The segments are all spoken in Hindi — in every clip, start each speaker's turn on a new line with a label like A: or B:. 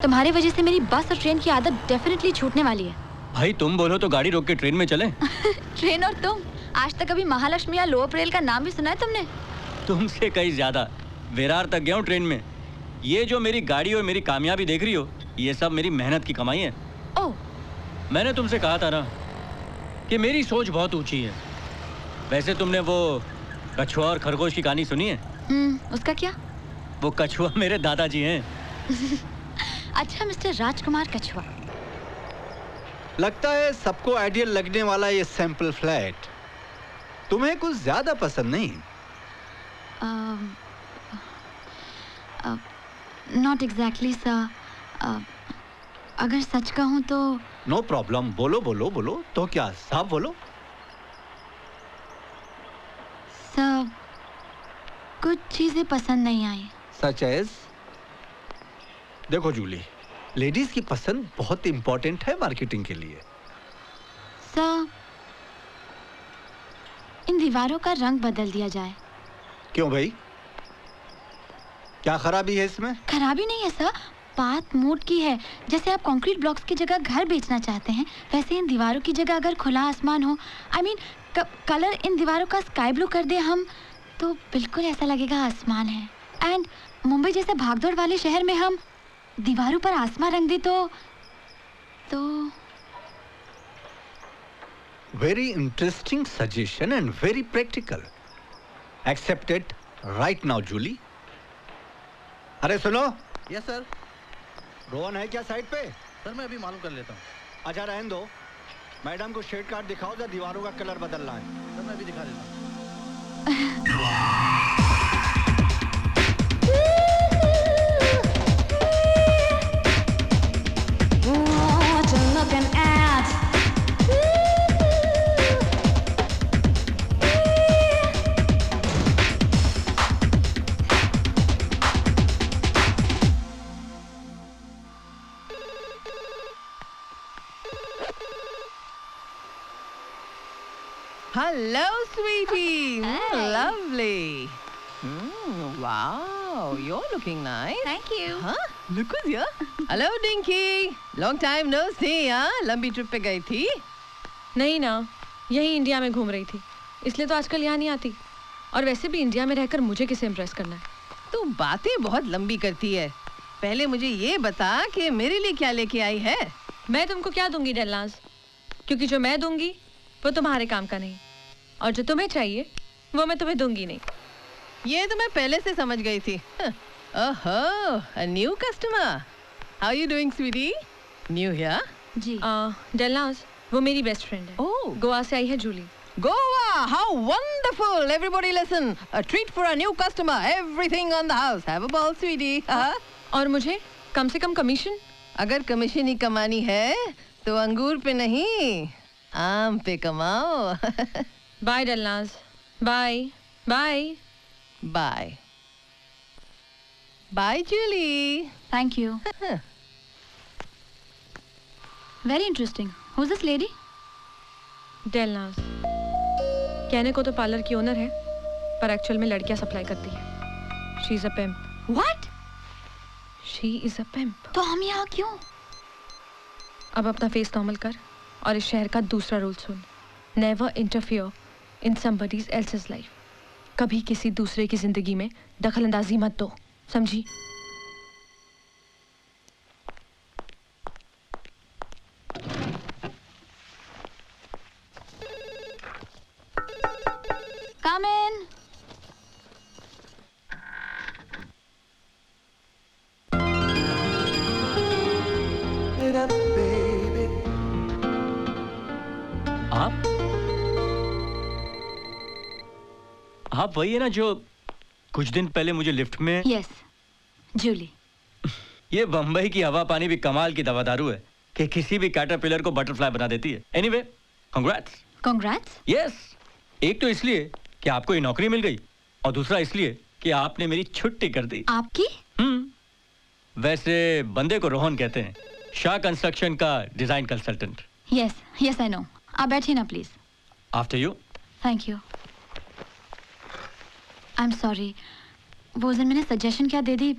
A: तुम्हारी वजह से मेरी बस और ट्रेन की आदत डेफिनेटली छूटने वाली है।
B: भाई तुम बोलो तो गाड़ी रोक के ट्रेन में चलें।
A: ट्रेन और तुम, आज तक कभी महालक्ष्मी या लोअर परेल का नाम भी सुना है तुमने?
B: तुमसे कहीं ज्यादा विरार तक गया हूँ ट्रेन में। ये जो मेरी गाड़ी और मेरी कामयाबी देख रही हो, ये सब मेरी मेहनत की कमाई है।
A: ओह,
B: मैंने तुमसे कहा था ना कि मेरी सोच बहुत ऊंची है। वैसे तुमने वो कछुआ और खरगोश की कहानी सुनी है?
A: उसका क्या?
B: वो कछुआ मेरे दादाजी हैं।
A: अच्छा मिस्टर राजकुमार कछुआ,
C: लगता है सबको आइडियल लगने वाला ये सैंपल फ्लैट तुम्हें कुछ ज्यादा पसंद नहीं?
A: Not exactly sir. अगर सच कहूँ तो
C: नो प्रॉब्लम, बोलो बोलो बोलो। तो क्या साफ बोलो।
A: सर, कुछ चीजें पसंद नहीं आई।
C: Such as? देखो जूली, लेडीज की पसंद बहुत इंपॉर्टेंट है मार्केटिंग के लिए।
A: सर, इन दीवारों का रंग बदल दिया जाए।
C: क्यों भाई, क्या खराबी है इसमें?
A: खराबी नहीं है सर, बात मूड की है। जैसे आप कंक्रीट ब्लॉक्स की जगह घर बेचना चाहते हैं, वैसे इन दीवारों की जगह अगर खुला आसमान हो, आई मीन कलर इन दीवारों का स्काई ब्लू कर दे हम, तो बिल्कुल ऐसा लगेगा आसमान है। एंड मुंबई जैसे भागदौड़ वाले शहर में हम दीवारों पर आसमान रंग दे तो
C: very interesting suggestion and very practical. Accepted right now Julie. अरे सुनो।
D: Yes sir.
C: रोहन है क्या साइड पे?
D: सर मैं अभी मालूम कर लेता हूँ।
C: अच्छा रहने दो, मैडम को शेड कार्ड दिखाओ, जरा दीवारों का कलर बदलना है।
D: सर मैं अभी दिखा देता हूँ।
E: Hello, sweetie.
A: Hi.
E: Lovely. Wow, you're looking nice.
A: Thank you.
E: Huh? Look who's here. Hello, Dinky. Long time no see, हाँ? लंबी ट्रिप पे गई थी?
F: नहीं ना, यही इंडिया में घूम रही थी, इसलिए तो आजकल यहाँ नहीं आती। और वैसे भी इंडिया में रहकर मुझे किसे इम्प्रेस करना है?
E: तू बातें बहुत लंबी करती है। पहले मुझे ये बता कि मेरे लिए क्या लेके आई है?
F: मैं तुमको क्या दूंगी डेल्लाज, क्योंकि जो मैं दूंगी वो तुम्हारे काम का नहीं, और जो तुम्हें चाहिए वो मैं तुम्हें दूंगी नहीं।
E: ये तो मैं पहले से समझ गई थी। ओहो, a new customer. How you doing, sweetie? New here?
A: जी।
F: डेल्लाज वो मेरी बेस्ट फ्रेंड है।
E: Oh.
F: गोवा से आई है Jully.
E: Goa, how wonderful! Everybody listen. A treat for a new customer. Everything on the house. Have a ball, sweetie.
F: और मुझे कम से कम कमीशन।
E: अगर कमीशन ही कमानी है तो अंगूर पे नहीं, आम पे कमाओ।
F: बाय डेल्लाज, bye bye
E: bye bye Julie.
A: Thank you. Very interesting. Who is this lady?
F: डेल्लाज कहने को तो पार्लर की ओनर है, पर एक्चुअल में लड़कियां सप्लाई करती है। She is a pimp.
A: What?
F: She is a pimp.
A: तो हम यहाँ क्यों?
F: अब अपना फेस नॉर्मल कर और इस शहर का दूसरा rule soon. Never interfere in somebody else's life. कभी किसी दूसरे की जिंदगी में दखल अंदाजी मत दो, समझी?
A: कम इन।
B: आप वही है ना जो कुछ दिन पहले मुझे लिफ्ट में?
A: यस, जूली।
B: ये बम्बई की हवा पानी भी कमाल की दवा दारू है कि किसी भी कैटरपिलर को बटरफ्लाई बना देती है। Anyway, congrats.
A: कांग्रेट्स।
B: यस, एक तो इसलिए कि आपको ये नौकरी मिल गई, और दूसरा इसलिए कि आपने मेरी छुट्टी कर दी।
A: आपकी?
B: वैसे बंदे को रोहन कहते हैं, शाह कंस्ट्रक्शन का design consultant.
A: Yes yes I know. आप बैठिए ना please.
B: After you.
A: Thank you. I am sorry, वो दिन मैंने सजेशन क्या दे दी,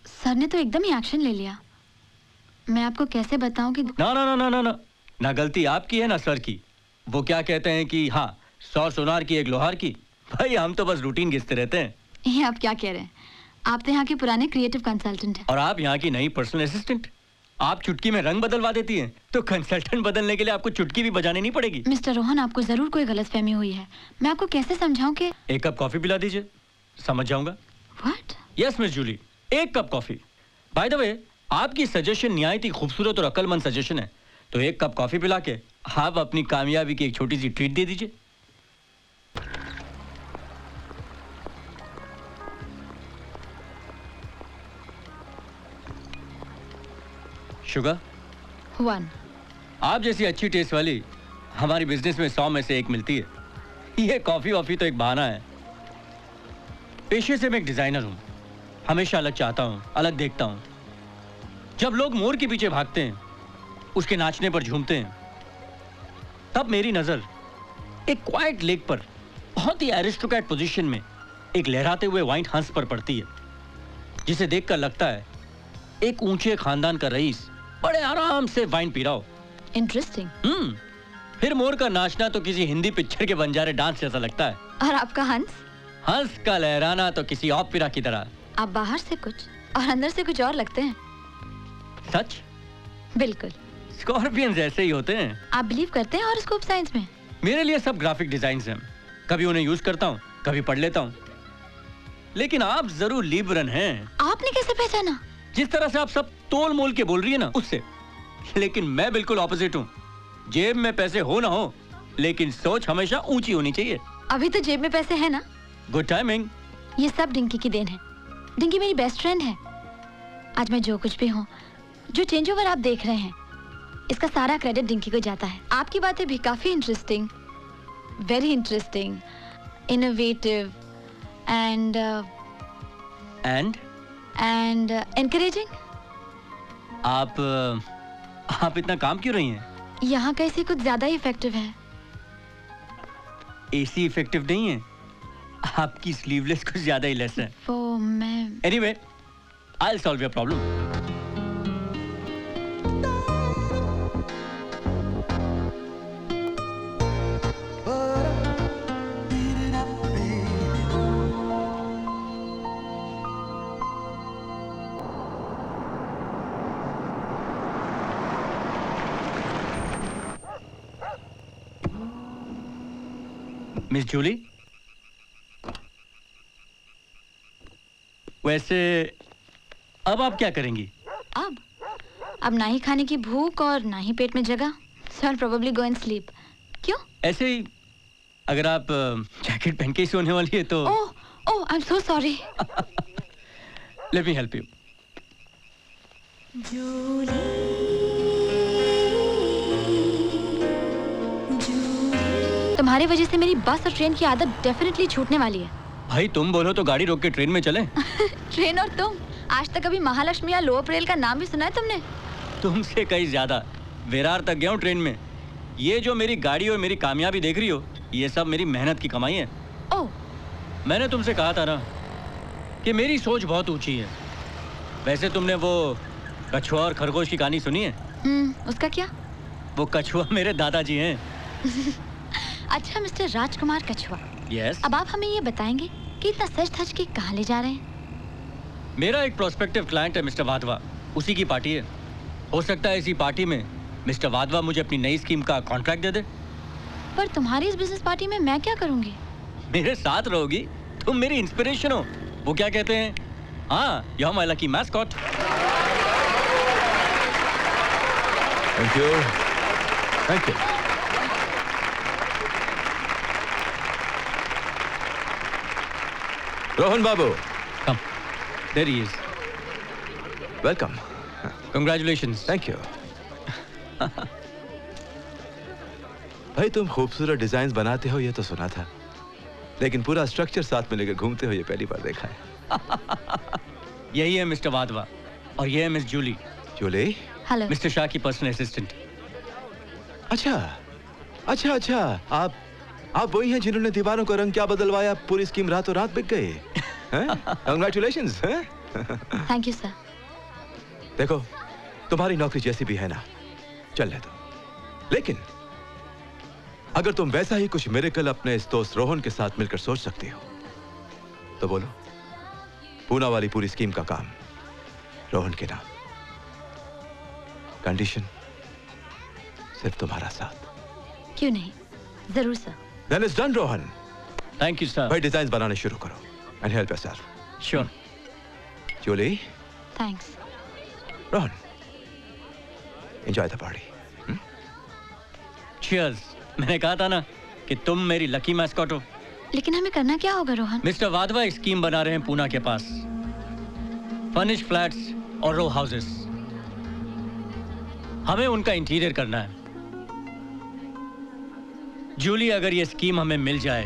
A: सर ने तो एकदम ही एक्शन ले लिया। मैं आपको कैसे बताऊं कि
B: ना ना ना ना ना ना ना गलती आपकी है ना सर की। वो क्या कहते हैं कि हाँ 100 सोनार की 1 लोहार की। भाई हम तो बस रूटीन घिसते रहते हैं।
A: ये आप क्या कह रहे हैं? आप तो यहाँ के पुराने क्रिएटिव कंसल्टेंट हैं।
B: और आप यहाँ की नई पर्सनल असिस्टेंट। आप चुटकी में रंग बदलवा देती हैं, तो कंसल्टेंट बदलने के लिए आपको चुटकी भी बजानी नहीं पड़ेगी।
A: मिस्टर रोहन, आपको जरूर कोई गलतफहमी हुई है। मैं आपको कैसे समझाऊं कि
B: 1 कप कॉफी पिला दीजिए, समझ जाऊंगा।
A: What?
B: Yes miss Julie, 1 cup coffee. By the way, आपकी सजेशन निहायत ही खूबसूरत और अक्लमंद सजेशन है। तो 1 कप कॉफी पिला के आप अपनी कामयाबी की एक छोटी सी ट्रीट दे दीजिए। शुगर
A: 1।
B: आप जैसी अच्छी टेस्ट वाली हमारी बिजनेस में 100 में से 1 मिलती है। ये कॉफी वॉफी तो एक बहाना है। पेशे से मैं एक डिजाइनर हूं, हमेशा अलग चाहता हूं, अलग देखता हूं। जब लोग मोर के पीछे भागते हैं, उसके नाचने पर झूमते हैं, तब मेरी नजर एक क्वाइट लेक पर बहुत ही एरिस्टोक्रेट पोजीशन में एक लहराते हुए व्हाइट हंस पर पड़ती है, जिसे देखकर लगता है एक ऊंचे खानदान का रईस बड़े आराम से वाइन पी रहा हो।
A: इंटरेस्टिंग।
B: फिर मोर का नाचना तो किसी हिंदी पिक्चर के बंजारे डांस जैसा लगता है।
A: और आपका हंस?
B: हंस का लहराना तो किसी ओपेरा की तरह।
A: आप बाहर से कुछ और अंदर से कुछ और लगते हैं।
B: सच?
A: बिल्कुल।
B: स्कॉर्पियंस ऐसे ही होते हैं।
A: आप बिलीव करते हैं हॉरोस्कोप साइंस में?
B: मेरे लिए सब ग्राफिक डिजाइन्स हैं। कभी उन्हें यूज करता हूँ, कभी पढ़ लेता हूँ। लेकिन आप जरूर लिब्रन हैं।
A: आपने कैसे पहचाना?
B: जिस तरह से आप सब तोल मोल के बोल रही है ना, उससे। लेकिन मैं बिल्कुल ऑपोजिट हूँ। जेब में पैसे हो ना हो, लेकिन सोच हमेशा ऊंची होनी चाहिए।
A: अभी तो जेब में पैसे है ना।
B: Good timing.
A: ये सब डिंकी की देन है। डिंकी मेरी बेस्ट फ्रेंड है। आज मैं जो कुछ भी हूँ, जो चेंज ओवर आप देख रहे हैं, इसका सारा क्रेडिट डिंकी को जाता है। आपकी बातें भी काफी interesting, very interesting, innovative and encouraging.
B: आप इतना काम क्यों रही हैं?
A: यहाँ का एसी कुछ ज्यादा ही इफेक्टिव है।
B: एसी इफेक्टिव नहीं है, आपकी स्लीवलेस कुछ ज्यादा ही लेस है।
A: वो मैं
B: anyway, I will solve your problem. Miss Julie, वैसे अब आप क्या करेंगी?
A: अब ना ही खाने की भूख और ना ही पेट में जगह, so I'll probably go and sleep। क्यों?
B: ऐसे ही, अगर आप जैकेट पहन के ही सोने वाली है तो।
A: ओह, I'm so sorry।
B: Let me help you।
A: तुम्हारी वजह से मेरी बस और ट्रेन की आदत डेफिनेटली छूटने वाली है।
B: भाई तुम बोलो तो गाड़ी रोक के ट्रेन में चलें।
A: ट्रेन और तुम, आज तक कभी महालक्ष्मी या लोअर परेल का नाम भी सुना है तुमने?
B: तुमसे कहीं ज्यादा विरार तक गया हूँ ट्रेन में। ये जो मेरी गाड़ी और मेरी कामयाबी देख रही हो, ये सब मेरी मेहनत की कमाई है।
A: ओह,
B: मैंने तुमसे कहा था ना कि मेरी सोच बहुत ऊंची है। वैसे तुमने वो कछुआ और खरगोश की कहानी सुनी है?
A: उसका क्या?
B: वो कछुआ मेरे दादाजी हैं।
A: अच्छा मिस्टर राजकुमार कछुआ,
B: यस।
A: अब आप हमें ये बताएंगे कि इतना सच धज के कहाँ ले जा रहे हैं?
B: मेरा एक प्रोस्पेक्टिव क्लाइंट है मिस्टर वाधवा, उसी की पार्टी है। हो सकता है इसी पार्टी में मिस्टर वाधवा मुझे अपनी नई स्कीम का कॉन्ट्रैक्ट दे दे।
A: पर तुम्हारी इस बिजनेस पार्टी में मैं क्या करूंगी?
B: मेरे साथ रहोगी, तुम मेरी इंस्पिरेशन हो। वो क्या कहते हैं, हाँ, you are my lucky mascot.
G: Thank you, thank you. Rohan बाबू,
B: come, there he is.
G: Welcome.
B: Congratulations.
G: Thank you. भाई तुम खूबसूरत डिजाइन बनाते हो ये तो सुना था, लेकिन पूरा स्ट्रक्चर साथ में लेकर घूमते हो ये पहली बार देखा है।
B: यही है मिस्टर वाधवा और ये है miss Julie.
G: Julie?
A: Hello.
B: Mister Shah की पर्सनल असिस्टेंट।
G: अच्छा अच्छा अच्छा, आप वही हैं जिन्होंने दीवारों का रंग क्या बदलवाया, पूरी स्कीम रातों रात बिक गई। कांग्रेचुलेशंस।
A: Thank you sir.
G: देखो, तुम्हारी नौकरी जैसी भी है ना, चलने दो। लेकिन अगर तुम वैसा ही कुछ मिरेकल अपने इस दोस्त रोहन के साथ मिलकर सोच सकती हो तो बोलो, पूना वाली पूरी स्कीम का काम रोहन के नाम, कंडीशन सिर्फ तुम्हारा साथ।
A: क्यों नहीं, जरूर sir.
G: Then it's done, Rohan.
B: Thank you sir.
G: भाई डिजाइन बनाने शुरू करो and help yourself।
B: Sure.
G: Julie,
A: thanks.
G: Rohan, enjoy the party।
B: Cheers। मैंने कहा था ना कि तुम मेरी लकी मैस्कॉट हो।
A: लेकिन हमें करना क्या होगा रोहन?
B: मिस्टर वाधवा एक स्कीम बना रहे हैं पूना के पास, फर्निश्ड फ्लैट्स और रो हाउसेस। हमें उनका इंटीरियर करना है। जूली, अगर ये स्कीम हमें मिल जाए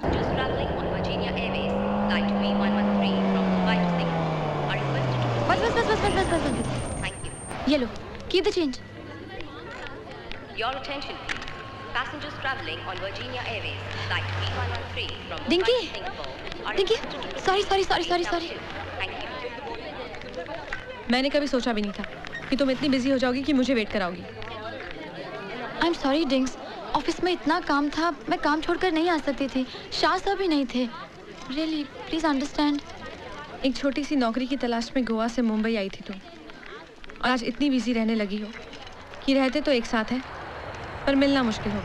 H: Just traveling on Virginia Airways, flight B113 from Mumbai to Singapore are requested to
A: बस बस बस बस बस बस बस बस।
H: Thank you.
A: ये लो, keep the change.
H: Your attention please. Passengers traveling on Virginia Airways, flight B113 from Mumbai
A: Dinky!
H: to Singapore are
A: Dinky!
H: requested to
A: Sorry, sorry, sorry, sorry,
H: Thank
A: sorry.
H: you. Thank you.
F: मैंने कभी सोचा भी नहीं था कि तुम इतनी बिजी हो जाओगी कि मुझे वेट कराओगी।
A: आई एम सॉरी डिंग्स, ऑफिस में इतना काम था, मैं काम छोड़कर नहीं आ सकती थी। शाह साहब भी नहीं थे। Really please understand.
F: एक छोटी सी नौकरी की तलाश में गोवा से मुंबई आई थी तुम, और आज इतनी बिजी रहने लगी हो कि रहते तो एक साथ हैं पर मिलना मुश्किल हो